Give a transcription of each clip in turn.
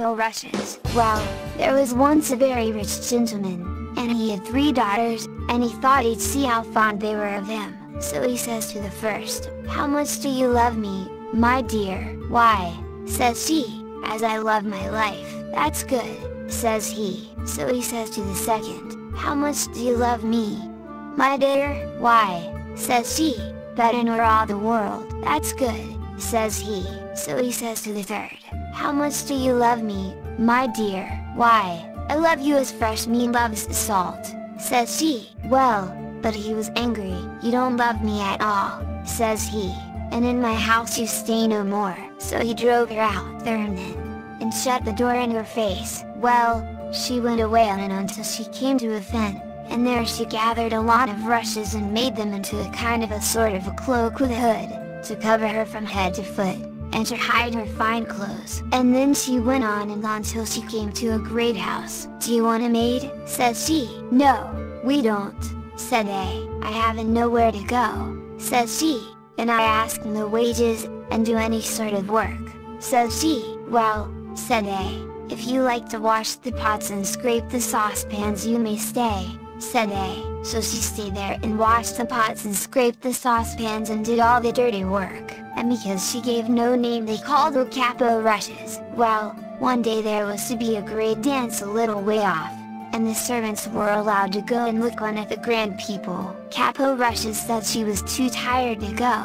Capo rushes. Well, there was once a very rich gentleman, and he had 3 daughters, and he thought he'd see how fond they were of him. So he says to the first, "How much do you love me, my dear?" "Why," says she, "as I love my life." "That's good," says he. So he says to the second, "How much do you love me, my dear?" "Why," says she, "better nor all the world." "That's good," says he. So he says to the third, "How much do you love me, my dear?" "Why, I love you as fresh meat loves the salt," says she. "Well, but he was angry. "You don't love me at all," says he, "and in my house you stay no more." So he drove her out there and shut the door in her face. Well, she went away on and until she came to a fen, and there she gathered a lot of rushes and made them into a kind of a sort of a cloak with a hood, to cover her from head to foot, and to hide her fine clothes. And then she went on and on till she came to a great house. "Do you want a maid?" says she. "No, we don't," said they. "I haven't nowhere to go," says she, "and I ask no wages, and do any sort of work," says she. "Well," said they, "if you like to wash the pots and scrape the saucepans you may stay," said they. So she stayed there and washed the pots and scraped the saucepans and did all the dirty work, and because she gave no name they called her Capo Rushes. Well, one day there was to be a great dance a little way off, and the servants were allowed to go and look on at the grand people. Capo Rushes said she was too tired to go,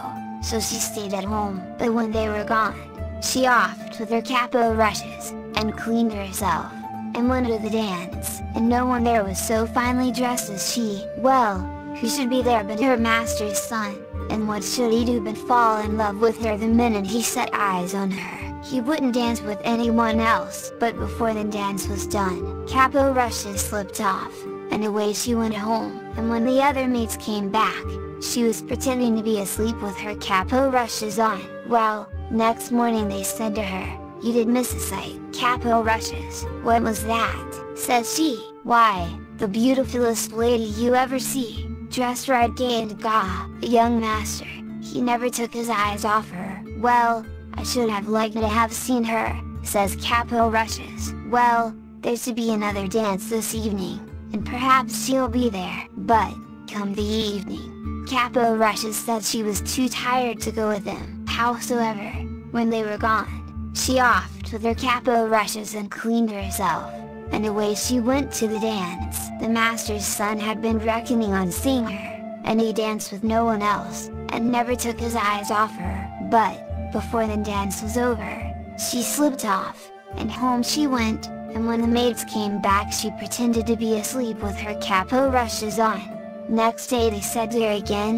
so she stayed at home. But when they were gone, she offed with her Capo Rushes, and cleaned herself, and went to the dance, and no one there was so finely dressed as she. Well, who should be there but her master's son, and what should he do but fall in love with her the minute he set eyes on her. He wouldn't dance with anyone else. But before the dance was done, Capo Rushes slipped off, and away she went home. And when the other maids came back, she was pretending to be asleep with her Capo Rushes on. Well, next morning they said to her, "You did miss a sight, Capo Rushes." "What was that?" says she. "Why, the beautifulest lady you ever see, dressed right gay and ga. The young master, he never took his eyes off her." "Well, I should have liked to have seen her," says Capo Rushes. "Well, there's to be another dance this evening, and perhaps she'll be there." But, come the evening, Capo Rushes said she was too tired to go with them. Howsoever, when they were gone, she offed with her Capo Rushes and cleaned herself, and away she went to the dance. The master's son had been reckoning on seeing her, and he danced with no one else, and never took his eyes off her. But, before the dance was over, she slipped off, and home she went, and when the maids came back she pretended to be asleep with her Capo Rushes on. Next day they said to her again,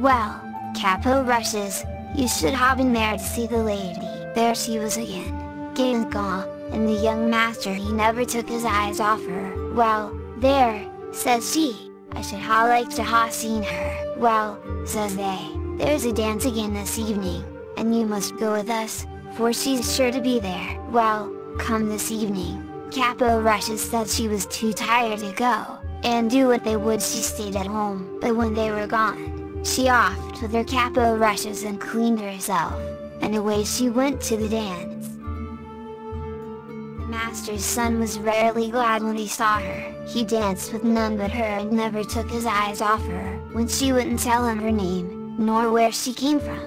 "Well, Capo Rushes, you should have been there to see the lady." There she was again, gay and gone, and the young master he never took his eyes off her. "Well, there," says she, "I should ha liked to ha seen her." "Well," says they, "there's a dance again this evening, and you must go with us, for she's sure to be there." Well, come this evening, Capo Rushes said she was too tired to go, and do what they would she stayed at home. But when they were gone, she offed with her Capo Rushes and cleaned herself, and away she went to the dance. The master's son was rarely glad when he saw her. He danced with none but her and never took his eyes off her. When she wouldn't tell him her name, nor where she came from,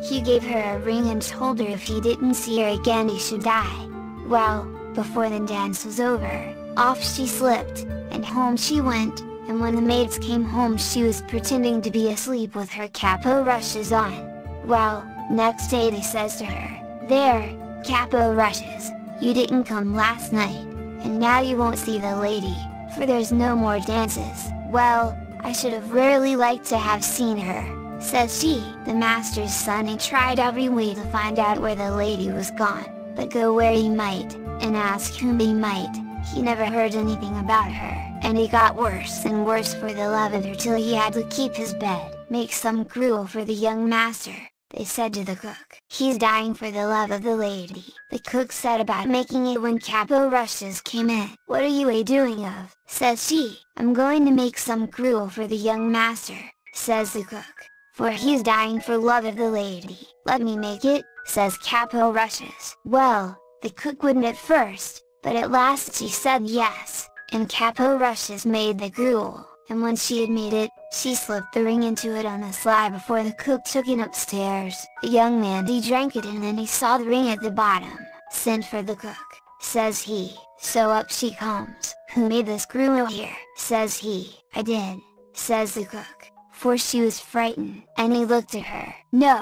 he gave her a ring and told her if he didn't see her again he should die. Well, before the dance was over, off she slipped, and home she went, and when the maids came home she was pretending to be asleep with her Capo Rushes on. Well, next day they says to her, "There, Capo Rushes, you didn't come last night, and now you won't see the lady, for there's no more dances." "Well, I should have rarely liked to have seen her," says she. The master's son he tried every way to find out where the lady was gone, but go where he might, and ask whom he might, he never heard anything about her, and he got worse and worse for the love of her till he had to keep his bed. "Make some gruel for the young master," they said to the cook. "He's dying for the love of the lady." The cook set about making it when Capo Rushes came in. "What are you doing of?" says she. "I'm going to make some gruel for the young master," says the cook, "for he's dying for love of the lady." "Let me make it," says Capo Rushes. Well, the cook wouldn't at first, but at last she said yes, and Capo rushes made the gruel, and when she had made it, she slipped the ring into it on the sly before the cook took it upstairs. The young man he drank it and then he saw the ring at the bottom. "Send for the cook," says he, so up she comes. "Who made this gruel here?" says he. "I did," says the cook, for she was frightened, and he looked at her. "No,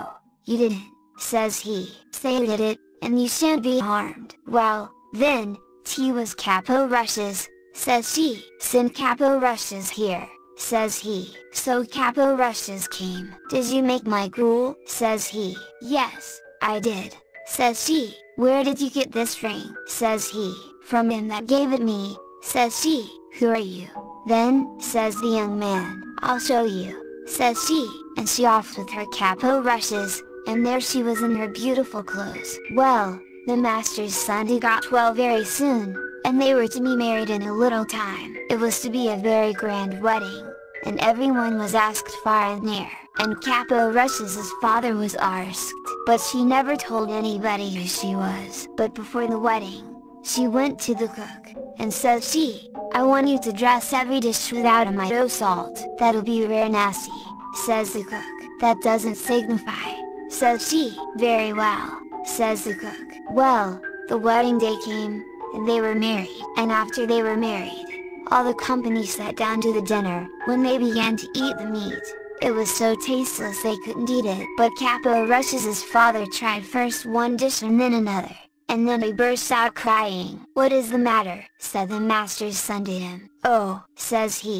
you didn't," says he. "Say you did it, and you shan't be harmed." "Well, then, tea was Capo rushes," says she. "Send Capo rushes here," says he. So Capo rushes came. "Did you make my gruel?" says he. "Yes, I did," says she. "Where did you get this ring?" says he. "From him that gave it me," says she. "Who are you?" "Then," says the young man, "I'll show you," says she, and she off with her Capo rushes, and there she was in her beautiful clothes. Well, the master's son he got well very soon, and they were to be married in a little time. It was to be a very grand wedding, and everyone was asked far and near, and Capo rushes' father was asked, but she never told anybody who she was. But before the wedding, she went to the cook, and says she, "I want you to dress every dish without a mite o' salt." "That'll be rare nasty," says the cook. "That doesn't signify," says she. "Very well," says the cook. Well, the wedding day came, and they were married. And after they were married, all the company sat down to the dinner. When they began to eat the meat, it was so tasteless they couldn't eat it. But Capo rushes' father tried first one dish and then another, and then he burst out crying. "What is the matter?" said the master's son to him. "Oh," says he,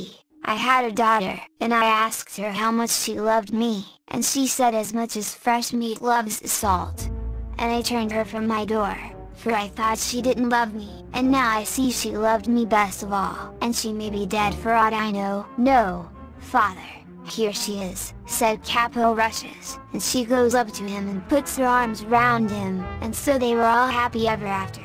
"I had a daughter, and I asked her how much she loved me, and she said as much as fresh meat loves salt. And I turned her from my door, for I thought she didn't love me, and now I see she loved me best of all, and she may be dead for aught I know." "No, father, here she is," said Capo rushes, and she goes up to him and puts her arms round him, and so they were all happy ever after.